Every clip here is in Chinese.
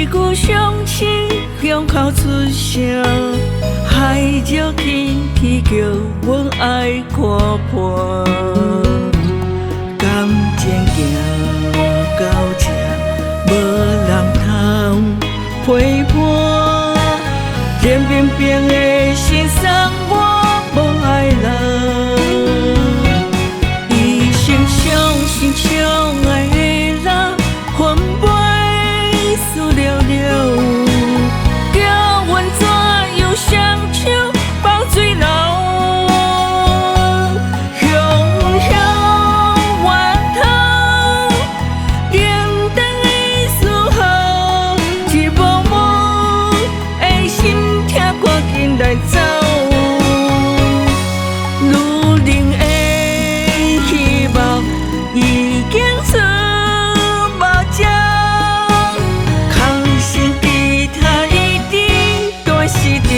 句相亲胸口出声，海鸟轻啼叫，阮爱看破。感情行到这，无人通陪伴。冷冰冰的心酸，我无爱人。一生相信相爱的人，分袂输了了。叫阮怎样双手抱水流？雄雄弯头，冷淡的思号，一幕幕的心痛，赶紧来走。女人的希望已经出目睭，空心吉他一直断死掉。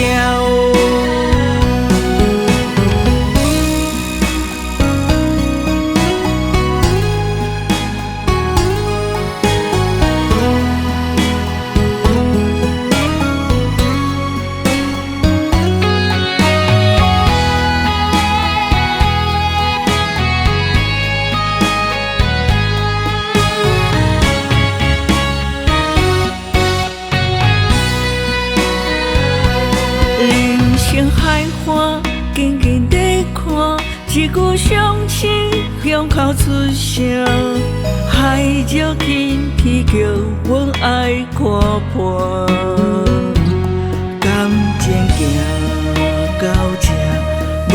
人生海花，静静地看，一句相亲胸口出声，海鸟轻啼叫，阮爱看破。感情行到这，无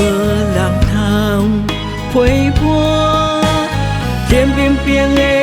人通陪伴，冷冰冰的。